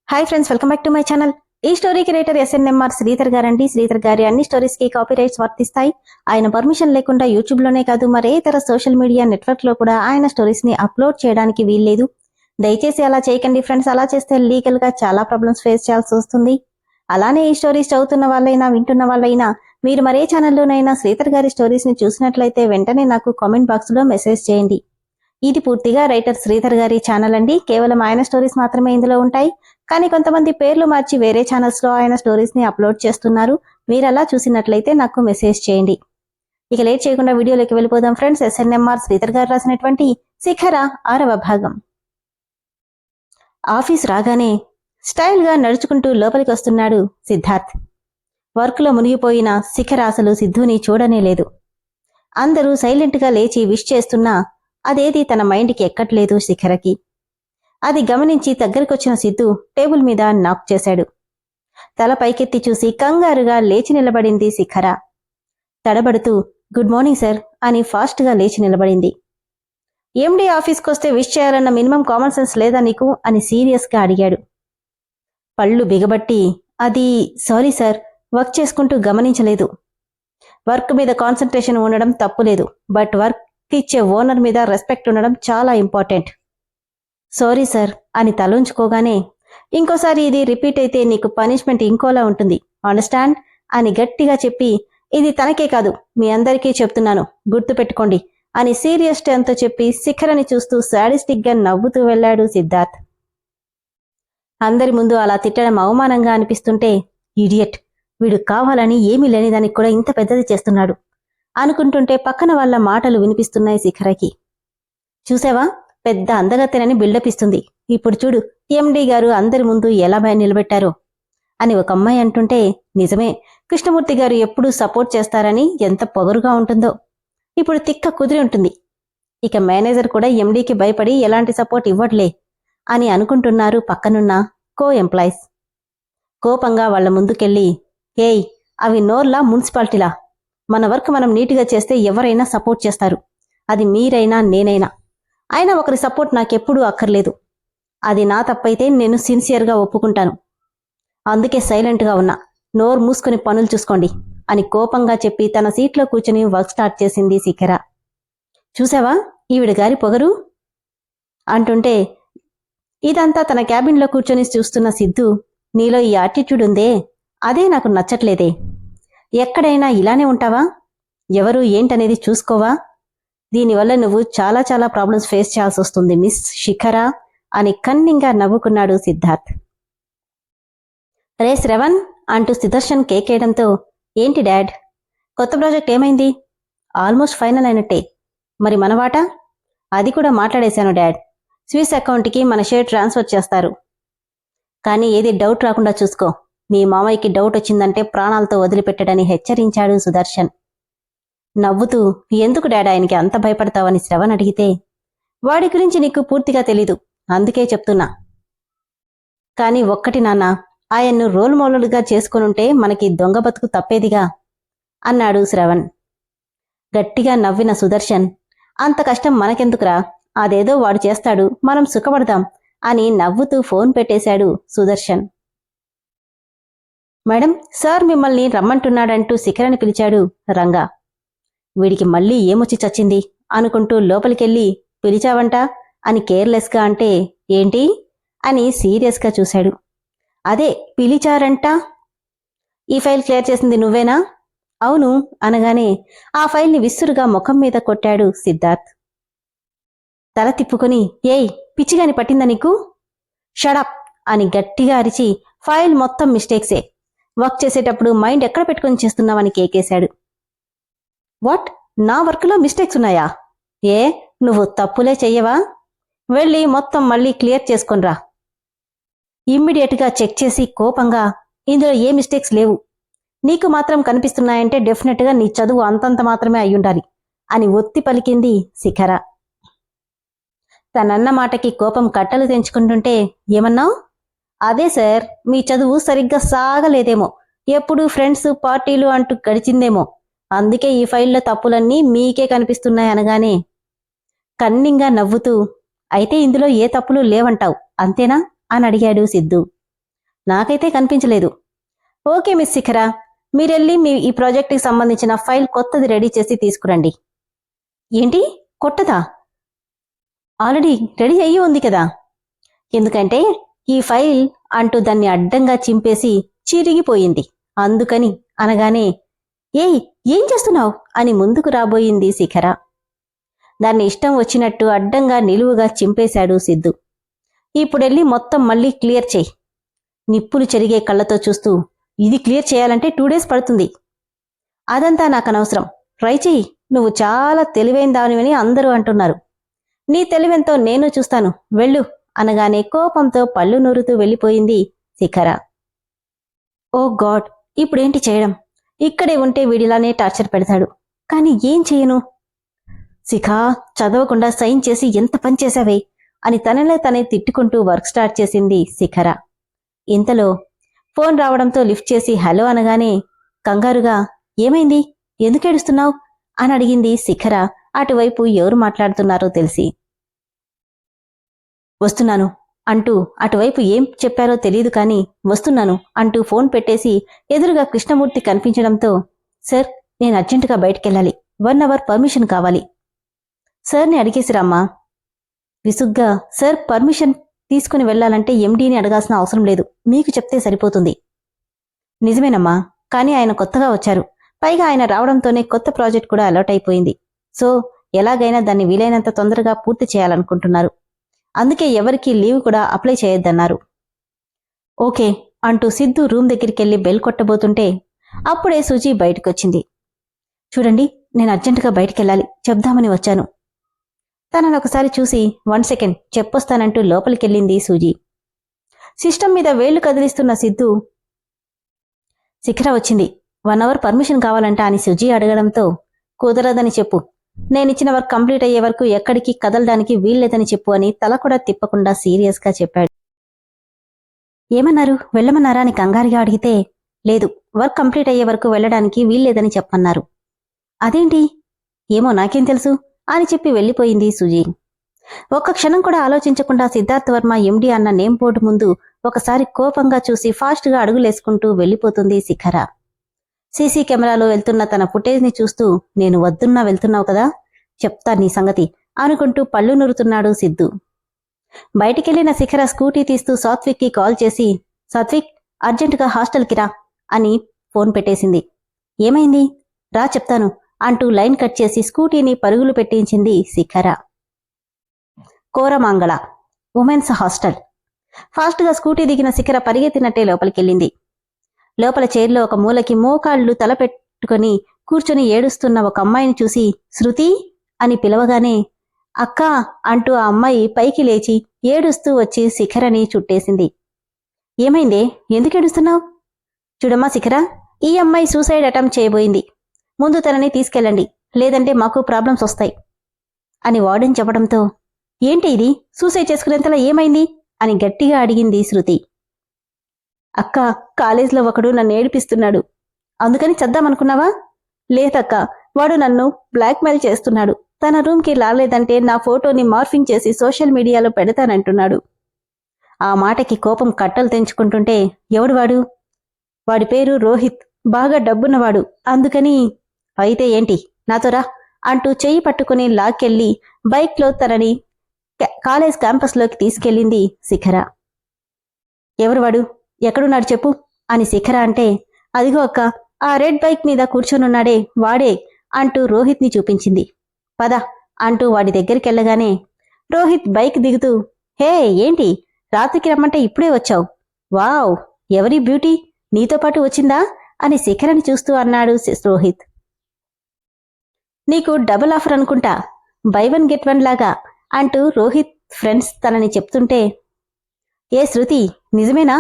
Hi friends, welcome back to my channel. ఈ story creator SNMR Sridhar గారండి. శ్రీధర్ గారి అన్ని స్టోరీస్ కి కాపీ రైట్స్ వర్తిస్తాయి. ఆయన పర్మిషన్ లేకుండా యూట్యూబ్ లోనే కాదు మరే ఇతర సోషల్ మీడియా నెట్వర్క్ లో కూడా ఆయన స్టోరీస్ ని అప్లోడ్ చేయడానికి వీల్లేదు. దయచేసి అలా చేయకండి ఫ్రెండ్స్. అలా చేస్తే లీగల్ గా చాలా ప్రాబ్లమ్స్ ఫేస్ చేయాల్సి వస్తుంది. అలానే ఈ స్టోరీస్ చదువుతున్న వాళ్ళైనా వింటున్న వాళ్ళైనా మీరు మరే ఛానల్లోనైనా శ్రీధర్ గారి స్టోరీస్ ని చూసినట్లయితే వెంటనే నాకు కామెంట్ బాక్స్ లో మెసేజ్ చేయండి. ఇది పూర్తిగా రైటర్ శ్రీధర్ గారి ఛానల్ అండి. కేవలం ఆయన స్టోరీస్ మాత్రమే ఇందులో ఉంటాయి. కానీ కొంతమంది పేర్లు మార్చి వేరే ఛానల్స్ లో ఆయన స్టోరీస్ ని అప్లోడ్ చేస్తున్నారు. మీరు అలా చూసినట్లయితే నాకు మెసేజ్ చేయండి. ఇక లేట్ చేయకుండా వీడియోలోకి వెళ్ళిపోదాం ఫ్రెండ్స్. ఎస్ఎన్ఎంఆర్ శ్రీధర్ గారు రాసినటువంటి శిఖర 6వ భాగం. ఆఫీస్ రాగానే స్టైల్ గా నడుచుకుంటూ లోపలికి వస్తున్నాడు సిద్ధార్థ్. వర్క్ లో మునిగిపోయిన శిఖర అసలు సిద్ధుని చూడనే లేదు. అందరూ సైలెంట్ గా లేచి విష్ చేస్తున్నా అదేది తన మైండ్కి ఎక్కట్లేదు శిఖరకి. అది గమనించి దగ్గరకొచ్చిన సిద్ధు టేబుల్ మీద నాక్ చేశాడు. తల పైకెత్తి చూసి కంగారుగా లేచి నిలబడింది శిఖర. తడబడుతూ గుడ్ మార్నింగ్ సార్ అని ఫాస్ట్ గా లేచి నిలబడింది. ఎండీ ఆఫీస్కొస్తే విష్ చేయాలన్న మినిమం కామన్ సెన్స్ లేదా నీకు అని సీరియస్ గా అడిగాడు. పళ్ళు బిగబట్టి అది సారీ సార్, వర్క్ చేసుకుంటూ గమనించలేదు. వర్క్ మీద కాన్సంట్రేషన్ ఉండడం తప్పులేదు, బట్ వర్క్ ఇచ్చే ఓనర్ మీద రెస్పెక్ట్ ఉండడం చాలా ఇంపార్టెంట్. సారీ సార్ అని తలుంచుకోగానే ఇంకోసారి ఇది రిపీట్ అయితే నీకు పనిష్మెంట్ ఇంకోలా ఉంటుంది, అండర్స్టాండ్ అని గట్టిగా చెప్పి ఇది తనకే కాదు మీ అందరికీ చెప్తున్నాను, గుర్తుపెట్టుకోండి అని సీరియస్ టోన్తో చెప్పి శిఖరని చూస్తూ సాడిస్టిక్ గా నవ్వుతూ వెళ్లాడు సిద్ధార్థ్. అందరి ముందు అలా తిట్టడం అవమానంగా అనిపిస్తుంటే ఇడియట్, వీడు కావాలని ఏమీ లేనిదానికి కూడా ఇంత పెద్దది చేస్తున్నాడు అనుకుంటుంటే పక్కన వాళ్ళ మాటలు వినిపిస్తున్నాయి శిఖరకి. చూసావా, పెద్ద అందగత్తెనని బిల్డప్ ఇస్తుంది. ఇప్పుడు చూడు ఎండీ గారు అందరి ముందు ఎలా నిలబెట్టారో అని ఒక అమ్మాయి అంటుంటే నిజమే, కృష్ణమూర్తి గారు ఎప్పుడూ సపోర్ట్ చేస్తారని ఎంత పొగరుగా ఉంటుందో. ఇప్పుడు తిక్క కుదిరి ఉంటుంది. ఇక మేనేజర్ కూడా ఎండీకి భయపడి ఎలాంటి సపోర్ట్ ఇవ్వట్లే అని అనుకుంటున్నారు పక్కనున్న కో ఎంప్లాయీస్. కోపంగా వాళ్ల ముందుకెళ్ళి ఏయ్, అవి నోర్లా మున్సిపాలిటీలా? మన వర్క్ మనం నీట్గా చేస్తే ఎవరైనా సపోర్ట్ చేస్తారు, అది మీరైనా నేనైనా. అయినా ఒకరి సపోర్ట్ నాకెప్పుడూ అక్కర్లేదు. అది నా తప్పైతే నేను సిన్సియర్గా ఒప్పుకుంటాను. అందుకే సైలెంట్గా ఉన్నా. నోరు మూసుకుని పనులు చూసుకోండి అని కోపంగా చెప్పి తన సీట్లో కూర్చుని వర్క్ స్టార్ట్ చేసింది శిఖర. చూసావా ఈవిడ గారి పొగరు అంటుంటే ఇదంతా తన క్యాబిన్లో కూర్చొని చూస్తున్న సిద్ధు, నీలో ఈ యాటిట్యూడ్ ఉందే, అదే నాకు నచ్చట్లేదే. ఎక్కడైనా ఇలానే ఉంటావా? ఎవరు ఏంటనేది చూసుకోవా? దీనివల్ల నువ్వు చాలా చాలా ప్రాబ్లమ్స్ ఫేస్ చేయాల్సి వస్తుంది మిస్ శిఖర అని కన్నింగా నవ్వుకున్నాడు సిద్ధార్థ్. రే శ్రవణ్ అంటూ సుదర్శన్ కేకేయడంతో ఏంటి డాడ్, కొత్త ప్రాజెక్ట్ ఏమైంది? ఆల్మోస్ట్ ఫైనల్ అయినట్టే. మరి మనవాట? అది కూడా మాట్లాడేశాను డాడ్. స్విస్ అకౌంట్కి మన షేర్ ట్రాన్స్ఫర్ చేస్తారు. కానీ ఏది డౌట్ రాకుండా చూసుకో. మీ మామయ్యకి డౌట్ వచ్చిందంటే ప్రాణాలతో వదిలిపెట్టడని హెచ్చరించాడు సుదర్శన్. నవ్వుతూ ఎందుకు డాడ్ ఆయనకి అంత భయపడతావని శ్రవణ్ అడిగితే వాడి గురించి నీకు పూర్తిగా తెలీదు, అందుకే చెప్తున్నా. కాని ఒక్కటి నాన్న, ఆయన్ను రోల్ మోడల్గా చేసుకొనుంటే మనకి దొంగ బతుకు తప్పేదిగా అన్నాడు శ్రవణ్. గట్టిగా నవ్విన సుదర్శన్ అంత కష్టం మనకెందుకురా, అదేదో వాడు చేస్తాడు, మనం సుఖపడదాం అని నవ్వుతూ ఫోన్ పెట్టేశాడు సుదర్శన్. మేడం, సార్ మిమ్మల్ని రమ్మంటున్నాడంటూ శిఖరని పిలిచాడు రంగా. వీడికి మళ్ళీ ఏమొచ్చి చచ్చింది అనుకుంటూ లోపలికెళ్ళి పిలిచావంట అని కేర్లెస్గా అంటే ఏంటి అని సీరియస్గా చూశాడు. అదే పిలిచారంట. ఈ ఫైల్ క్లియర్ చేసింది నువ్వేనా? అవును అనగానే ఆ ఫైల్ని విసురుగా ముఖం మీద కొట్టాడు సిద్ధార్థ్. తల తిప్పుకొని ఏయ్, పిచ్చిగాని పట్టిందా నీకు? షడప్ అని గట్టిగా అరిచి ఫైల్ మొత్తం మిస్టేక్సే, వర్క్ చేసేటప్పుడు మైండ్ ఎక్కడ పెట్టుకుని చేస్తున్నావని కేకేశాడు. వాట్, నా వర్క్లో మిస్టేక్స్ ఉన్నాయా? ఏ నువ్వు తప్పులే చెయ్యవా? వెళ్ళి మొత్తం మళ్ళీ క్లియర్ చేసుకొనిరా. ఇమ్మీడియట్గా చెక్ చేసి కోపంగా ఇందులో ఏ మిస్టేక్స్ లేవు, నీకు మాత్రం కనిపిస్తున్నాయంటే డెఫినెట్గా నీ చదువు అంతంత మాత్రమే అయ్యుండాలి అని ఒత్తి పలికింది శిఖర. తనన్న మాటకి కోపం కట్టలు తెంచుకుంటుంటే ఏమన్నావు? అదే సార్, మీ చదువు సరిగ్గా సాగలేదేమో, ఎప్పుడూ ఫ్రెండ్స్ పార్టీలు అంటూ గడిచిందేమో, అందుకే ఈ ఫైల్లో తప్పులన్నీ మీకే కనిపిస్తున్నాయనగానే కన్నింగా నవ్వుతూ అయితే ఇందులో ఏ తప్పులు లేవంటావు అంతేనా అని అడిగాడు సిద్ధు. నాకైతే కనిపించలేదు. ఓకే మిస్ శిఖర, మీరెళ్ళి మీ ఈ ప్రాజెక్టుకి సంబంధించిన ఫైల్ కొత్తది రెడీ చేసి తీసుకురండి. ఏంటి కొట్టదా? ఆల్రెడీ రెడీ అయ్యి ఉంది కదా. ఎందుకంటే ఈ ఫైల్ అంటూ దాన్ని అడ్డంగా చింపేసి చిరిగిపోయింది, అందుకని అనగానే ఏయ్ ఏం చేస్తున్నావు అని ముందుకు రాబోయింది శిఖర. దాన్ని ఇష్టం వచ్చినట్టు అడ్డంగా నిలువుగా చింపేశాడు సిద్ధు. ఇప్పుడెళ్ళి మొత్తం మళ్ళీ క్లియర్ చెయ్యి. నిప్పులు చెరిగే కళ్ళతో చూస్తూ, ఇది క్లియర్ చేయాలంటే 2 days పడుతుంది. అదంతా నాకనవసరం, ట్రై చెయ్యి, నువ్వు చాలా తెలివైన దానివని అందరూ అంటున్నారు. నీ తెలివెంతో నేను చూస్తాను, వెళ్ళు అనగానే కోపంతో పళ్ళు నూరుతూ వెళ్ళిపోయింది శిఖర. ఓ గాడ్, ఇప్పుడేంటి చేయడం? ఇక్కడే ఉంటే వీడిలానే టార్చర్ పెడతాడు, కానీ ఏం చేయను? శిఖా, చదవకుండా సైన్ చేసి ఎంత పని చేశావే అని తనలో తనే తిట్టుకుంటూ వర్క్ స్టార్ట్ చేసింది శిఖర. ఇంతలో ఫోన్ రావడంతో లిఫ్ట్ చేసి హలో అనగానే కంగారుగా ఏమైంది, ఎందుకేడుస్తున్నావు అని అడిగింది శిఖర, అటువైపు ఎవరు మాట్లాడుతున్నారో తెలిసి. వస్తున్నాను అంటూ అటువైపు ఏం చెప్పారో తెలీదు కానీ వస్తున్నాను అంటూ ఫోన్ పెట్టేసి ఎదురుగా కృష్ణమూర్తి కనిపించడంతో, సార్ నేను అర్జెంటుగా బయటికెళ్ళాలి, 1 hour పర్మిషన్ కావాలి. సార్ని అడిగేసిరమ్మా. విసుగ్గా, సార్ పర్మిషన్ తీసుకుని వెళ్లాలంటే ఎండీని అడగాల్సిన అవసరం లేదు, మీకు చెప్తే సరిపోతుంది. నిజమేనమ్మా, కానీ ఆయన కొత్తగా వచ్చారు, పైగా ఆయన రావడంతోనే కొత్త ప్రాజెక్ట్ కూడా అలర్ట్ అయిపోయింది. సో ఎలాగైనా దాన్ని వీలైనంత తొందరగా పూర్తి చేయాలనుకుంటున్నారు, అందుకే ఎవరికీ లీవ్ కూడా అప్లై చేయొద్దన్నారు. ఓకే అంటూ సిద్ధు రూమ్ దగ్గరికెళ్లి బెల్ కొట్టబోతుంటే అప్పుడే సుజీ బయటకొచ్చింది. చూడండి, నేను అర్జెంటుగా బయటికెళ్ళాలి, చెప్దామని వచ్చాను. తనను ఒకసారి చూసి 1 second చెప్పొస్తానంటూ లోపలికెళ్ళింది సూజీ. సిస్టమ్ మీద వేళ్లు కదిలిస్తున్న సిద్ధు, శిఖర వచ్చింది, 1 hour పర్మిషన్ కావాలంట అని సుజీ అడగడంతో, కుదరదని చెప్పు, నేనిచ్చిన వర్క్ కంప్లీట్ అయ్యే వరకు ఎక్కడికి కదలడానికి వీల్లేదని చెప్పు అని తల కూడా తిప్పకుండా సీరియస్గా చెప్పాడు. ఏమన్నారు, వెళ్ళమన్నారా అని కంగారుగా అడిగితే, లేదు, వర్క్ కంప్లీట్ అయ్యే వరకు వెళ్లడానికి వీల్లేదని చెప్పన్నారు. అదేంటి? ఏమో నాకేం తెలుసు అని చెప్పి వెళ్ళిపోయింది సుజీ. ఒక్క క్షణం కూడా ఆలోచించకుండా సిద్ధార్థ్ వర్మ ఎండి అన్న నేమ్ బోర్డు ముందు ఒకసారి కోపంగా చూసి ఫాస్ట్గా అడుగులేసుకుంటూ వెళ్ళిపోతుంది శిఖర. సీసీ కెమెరాలో వెళ్తున్న తన ఫుటేజ్ని చూస్తూ, నేను వద్దున్నా వెళ్తున్నావు కదా, చెప్తా నీ సంగతి అనుకుంటూ పళ్ళు నురుతున్నాడు సిద్ధు. బయటికెళ్లిన శిఖర స్కూటీ తీస్తూ సాత్విక్కి కాల్ చేసి, సాత్విక్ అర్జెంటుగా హాస్టల్కి రా అని ఫోన్ పెట్టేసింది. ఏమైంది, రా చెప్తాను అంటూ లైన్ కట్ చేసి స్కూటీని పరుగులు పెట్టించింది శిఖర. కోరమాంగళ ఉమెన్స్ హాస్టల్. ఫాస్ట్గా స్కూటీ దిగిన శిఖర పరిగెత్తినట్టే లోపలికెళ్ళింది. లోపల చైర్లో ఒక మూలకి మోకాళ్లు తలపెట్టుకుని కూర్చొని ఏడుస్తున్న ఒక అమ్మాయిని చూసి శృతి అని పిలవగానే అక్కా అంటూ ఆ అమ్మాయి పైకి లేచి ఏడుస్తూ వచ్చి శిఖరని చుట్టేసింది. ఏమైందే, ఎందుకు ఏడుస్తున్నావు? చూడమ్మా శిఖర, ఈ అమ్మాయి సూసైడ్ అటెంప్ట్ చేయబోయింది, ముందు తనని తీసుకెళ్ళండి, లేదంటే మాకు ప్రాబ్లమ్స్ వస్తాయి అని వార్డెన్ చెప్పడంతో, ఏంటి ఇది, సూసైడ్ చేసుకునేంతలా ఏమైంది అని గట్టిగా అడిగింది శృతి. అక్క, కాలేజ్లో ఒకడు నన్ను ఏడిపిస్తున్నాడు, అందుకని చద్దామనుకున్నావా? లేదక్క, వాడు నన్ను బ్లాక్మెయిల్ చేస్తున్నాడు, తన రూమ్కి రాలేదంటే నా ఫోటోని మార్ఫింగ్ చేసి సోషల్ మీడియాలో పెడతానంటున్నాడు. ఆ మాటకి కోపం కట్టలు తెంచుకుంటుంటే, ఎవడు వాడు? వాడి పేరు రోహిత్, బాగా డబ్బున్నవాడు, అందుకని. అయితే ఏంటి, నాతో రా అంటూ చెయ్యి పట్టుకుని లాక్కెళ్లి బైక్లో తనని కాలేజ్ క్యాంపస్లోకి తీసుకెళ్ళింది శిఖర. ఎవరు వాడు, ఎక్కడున్నాడు చెప్పు అని శిఖర అంటే, అదిగో అక్క, ఆ రెడ్ బైక్ మీద కూర్చొనున్నాడే వాడే అంటూ రోహిత్ని చూపించింది. పద అంటూ వాడి దగ్గరికెళ్ళగానే రోహిత్ బైక్ దిగుతూ, హే ఏంటి, రాత్రికి రమ్మంటే ఇప్పుడే వచ్చావు, వావ్ ఎవరి బ్యూటీ, నీతో పాటు వచ్చిందా అని శిఖరని చూస్తూ అన్నాడు రోహిత్. నీకు డబుల్ ఆఫర్ అనుకుంటా, బై 1 get 1 లాగా అంటూ రోహిత్ ఫ్రెండ్స్ తనని చెప్తుంటే, ఏ శృతి, నిజమేనా?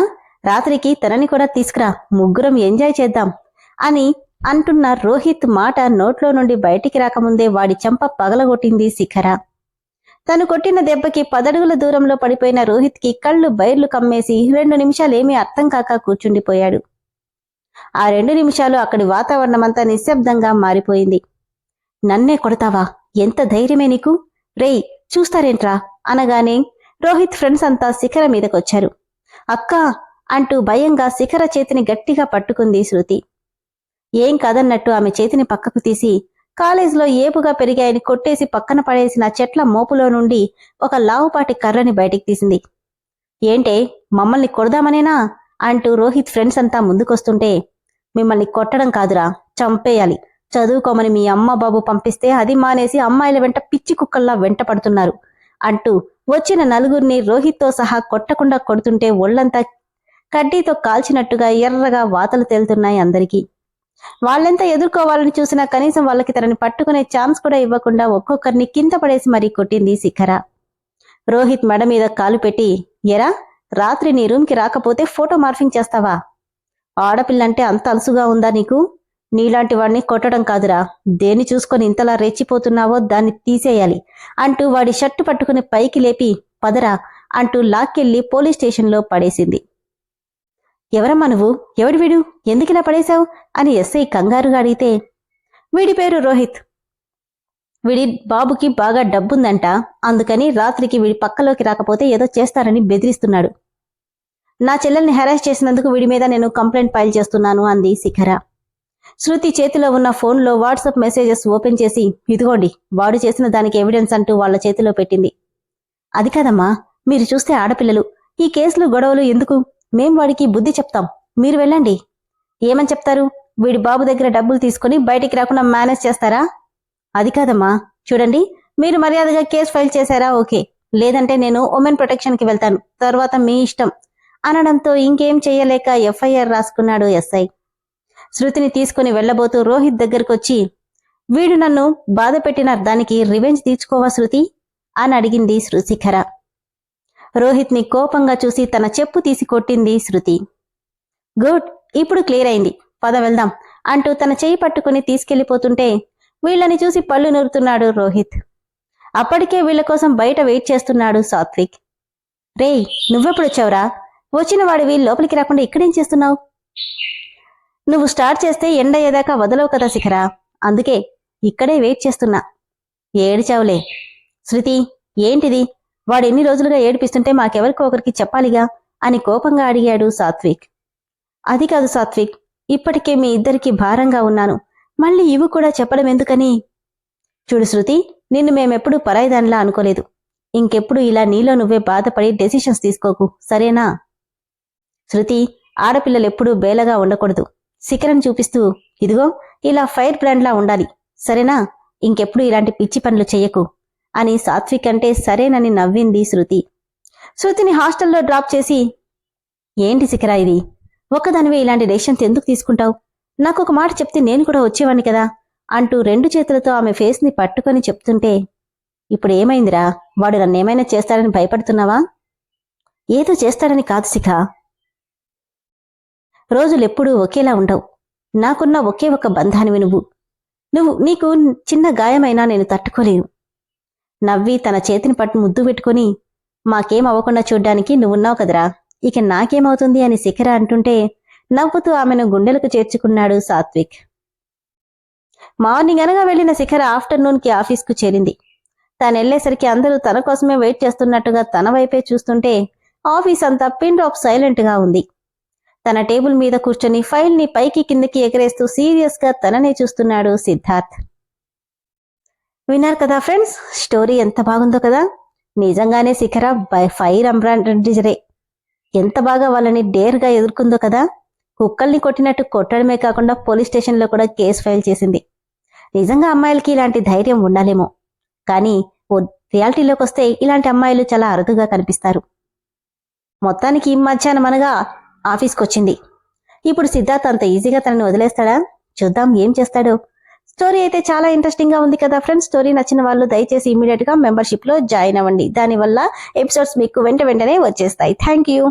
రాత్రికి తనని కూడా తీసుకురా, ముగ్గురం ఎంజాయ్ చేద్దాం అని అంటున్న రోహిత్ మాట నోట్లో నుండి బయటికి రాకముందే వాడి చెంప పగలగొట్టింది శిఖర. తను కొట్టిన దెబ్బకి 10 అడుగుల దూరంలో పడిపోయిన రోహిత్కి కళ్ళు బైర్లు కమ్మేసి 2 నిమిషాలేమీ అర్థం కాక కూర్చుండిపోయాడు. ఆ 2 నిమిషాలు అక్కడి వాతావరణమంతా నిశ్శబ్దంగా మారిపోయింది. నన్నే కొడతావా, ఎంత ధైర్యమే నీకు, రేయ్ చూస్తారేంట్రా అనగానే రోహిత్ ఫ్రెండ్స్ అంతా శిఖర మీదకొచ్చారు. అక్కా అంటూ భయంగా శిఖర చేతిని గట్టిగా పట్టుకుంది శృతి. ఏం కాదన్నట్టు ఆమె చేతిని పక్కకు తీసి కాలేజీలో ఏపుగా పెరిగాయని కొట్టేసి పక్కన పడేసిన చెట్ల మోపులో నుండి ఒక లావుపాటి కర్రని బయటికి తీసింది. ఏంటే, మమ్మల్ని కొడదామనేనా అంటూ రోహిత్ ఫ్రెండ్స్ అంతా ముందుకొస్తుంటే, మిమ్మల్ని కొట్టడం కాదురా, చంపేయాలి. చదువుకోమని మీ అమ్మ బాబు పంపిస్తే అది మానేసి అమ్మాయిల వెంట పిచ్చి కుక్కల్లా వెంట పడుతున్నారు అంటూ వచ్చిన నలుగురిని రోహిత్తో సహా కొట్టకుండా కొడుతుంటే ఒళ్లంతా కడ్డీతో కాల్చినట్టుగా ఎర్రగా వాతలు తేలుతున్నాయి అందరికీ. వాళ్ళెంత ఎదుర్కోవాలని చూసినా కనీసం వాళ్ళకి తనని పట్టుకునే ఛాన్స్ కూడా ఇవ్వకుండా ఒక్కొక్కరిని కింద పడేసి మరీ కొట్టింది శిఖర. రోహిత్ మెడ మీద కాలు పెట్టి, ఎరా, రాత్రి నీ రూమ్కి రాకపోతే ఫోటో మార్ఫింగ్ చేస్తావా? ఆడపిల్లంటే అంత అలసుగా ఉందా నీకు? నీలాంటి వాడిని కొట్టడం కాదురా, దేన్ని చూసుకొని ఇంతలా రెచ్చిపోతున్నావో దాన్ని తీసేయాలి అంటూ వాడి షర్టు పట్టుకుని పైకి లేపి, పదరా అంటూ లాక్కెళ్లి పోలీస్ స్టేషన్లో పడేసింది. ఎవరమ్మా నువ్వు? ఎవడి వీడు? ఎందుకిలా పడేశావు అని ఎస్ఐ కంగారుగా అడిగితే, వీడి పేరు రోహిత్. వీడి బాబుకి బాగా డబ్బుందంట, అందుకని రాత్రికి వీడి పక్కలోకి రాకపోతే ఏదో చేస్తారని బెదిరిస్తున్నాడు. నా చెల్లెల్ని హెరాస్ చేసినందుకు వీడి మీద నేను కంప్లైంట్ ఫైల్ చేస్తున్నాను అంది శిఖర. శృతి చేతిలో ఉన్న ఫోన్లో వాట్సాప్ మెసేజెస్ ఓపెన్ చేసి, ఇదిగోండి వాడు చేసిన దానికి ఎవిడెన్స్ అంటూ వాళ్ల చేతిలో పెట్టింది. అది కాదమ్మా, మీరు చూస్తే ఆడపిల్లలు, ఈ కేసులు గొడవలు ఎందుకు? మేం వాడికి బుద్ధి చెప్తాం, మీరు వెళ్ళండి. ఏమని చెప్తారు? వీడి బాబు దగ్గర డబ్బులు తీసుకుని బయటికి రాకుండా మేనేజ్ చేస్తారా? అది కాదమ్మా, చూడండి, మీరు మర్యాదగా కేసు ఫైల్ చేశారా ఓకే, లేదంటే నేను ఉమెన్ ప్రొటెక్షన్కి వెళ్తాను, తర్వాత మీ ఇష్టం అనడంతో ఇంకేం చెయ్యలేక ఎఫ్ఐఆర్ రాసుకున్నాడు ఎస్ఐ. శృతిని తీసుకుని వెళ్లబోతూ రోహిత్ దగ్గరకొచ్చి, వీడు నన్ను బాధ పెట్టిన దానికి రివెంజ్ తీర్చుకోవా శృతి అని అడిగింది శిఖర. రోహిత్ ని కోపంగా చూసి తన చెప్పు తీసి కొట్టింది శృతి. గుడ్, ఇప్పుడు క్లియర్ అయింది, పద వెళ్దాం అంటూ తన చెయ్యి పట్టుకుని తీసుకెళ్లిపోతుంటే వీళ్ళని చూసి పళ్ళు నూరుతున్నాడు రోహిత్. అప్పటికే వీళ్ల కోసం బయట వెయిట్ చేస్తున్నాడు సాత్విక్. రేయ్, నువ్వెప్పుడొచ్చావురా? వచ్చిన వాడివి లోపలికి రాకుండా ఇక్కడేం చేస్తున్నావు? నువ్వు స్టార్ట్ చేస్తే ఎండ అయ్యేదాకా వదలవు కదా శిఖరా, అందుకే ఇక్కడే వెయిట్ చేస్తున్నా. ఏడిచావులే. శృతి, ఏంటిది? వాడు ఎన్ని రోజులుగా ఏడిపిస్తుంటే మాకెవరికో ఒకరికి చెప్పాలిగా అని కోపంగా అడిగాడు సాత్విక్. అది కాదు సాత్విక్, ఇప్పటికే మీ ఇద్దరికి భారంగా ఉన్నాను, మళ్ళీ ఇవి కూడా చెప్పడం ఎందుకని? చూడు శృతి, నిన్ను మేమెప్పుడూ పరాయిదానిలా అనుకోలేదు. ఇంకెప్పుడు ఇలా నీలో నువ్వే బాధపడి డెసిషన్స్ తీసుకోకు, సరేనా? శృతి, ఆడపిల్లలెప్పుడూ బేలగా ఉండకూడదు. శిఖరం చూపిస్తూ, ఇదిగో ఇలా ఫైర్ బ్రాండ్లా ఉండాలి, సరేనా? ఇంకెప్పుడు ఇలాంటి పిచ్చి పనులు చెయ్యకు అని సాత్విక్ అంటే సరేనని నవ్వింది శృతి. శృతిని హాస్టల్లో డ్రాప్ చేసి, ఏంటి శిఖర ఇది? ఒక్కదానివే ఇలాంటి డెసిషన్స్ ఎందుకు తీసుకుంటావు? నాకొక మాట చెప్తే నేను కూడా వచ్చేవాణ్ణి కదా అంటూ 2 చేతులతో ఆమె ఫేస్ ని పట్టుకొని చెప్తుంటే, ఇప్పుడు ఏమైందిరా? వాడు నన్నేమైనా చేస్తాడని భయపడుతున్నావా? ఏదో చేస్తాడని కాదు శిఖ, రోజులెప్పుడూ ఒకేలా ఉండవు. నాకున్న ఒకే ఒక బంధానివి నువ్వు. నీకు చిన్న గాయమైనా నేను తట్టుకోలేను. నవ్వి తన చేతిని పట్టు ముద్దు పెట్టుకుని, మాకేం అవ్వకుండా చూడ్డానికి నువ్వున్నావు కదరా, ఇక నాకేమవుతుంది అని శిఖర అంటుంటే నవ్వుతూ ఆమెను గుండెలకు చేర్చుకున్నాడు సాత్విక్. మార్నింగ్ అనగా వెళ్లిన శిఖర ఆఫ్టర్నూన్కి ఆఫీస్కు చేరింది. తానెళ్లేసరికి అందరూ తన కోసమే వెయిట్ చేస్తున్నట్టుగా తన వైపే చూస్తుంటే ఆఫీస్ అంతా పిన్ డ్రాప్ సైలెంట్ గా ఉంది. తన టేబుల్ మీద కూర్చొని ఫైల్ ని పైకి కిందకి ఎగరేస్తూ సీరియస్ గా తననే చూస్తున్నాడు సిద్ధార్థ్. విన్నారు కదా ఫ్రెండ్స్, స్టోరీ ఎంత బాగుందో కదా. నిజంగానే శిఖర ఫైర్ ఎంబ్రాయిడరీ ఎంత బాగా వాళ్ళని డేర్ గా ఎదుర్కొందో కదా. కుక్కల్ని కొట్టినట్టు కొట్టడమే కాకుండా పోలీస్ స్టేషన్లో కూడా కేసు ఫైల్ చేసింది. నిజంగా అమ్మాయిలకి ఇలాంటి ధైర్యం ఉండాలేమో, కానీ రియాలిటీలోకి వస్తే ఇలాంటి అమ్మాయిలు చాలా అరుదుగా కనిపిస్తారు. మొత్తానికి మధ్యాహ్నం అనగా ఆఫీస్కి వచ్చింది. ఇప్పుడు సిద్ధార్థ్ అంత ఈజీగా తనని వదిలేస్తాడా? చూద్దాం ఏం చేస్తాడో. స్టోరీ అయితే చాలా ఇంట్రెస్టింగ్ గా ఉంది కదా ఫ్రెండ్స్. స్టోరీ నచ్చిన వాళ్ళు దయచేసి ఇమీడియట్ గా మెంబర్షిప్ లో జాయిన్ అవ్వండి. దానివల్ల ఎపిసోడ్స్ మీకు వెంటనే వచ్చేస్తాయి. Thank you.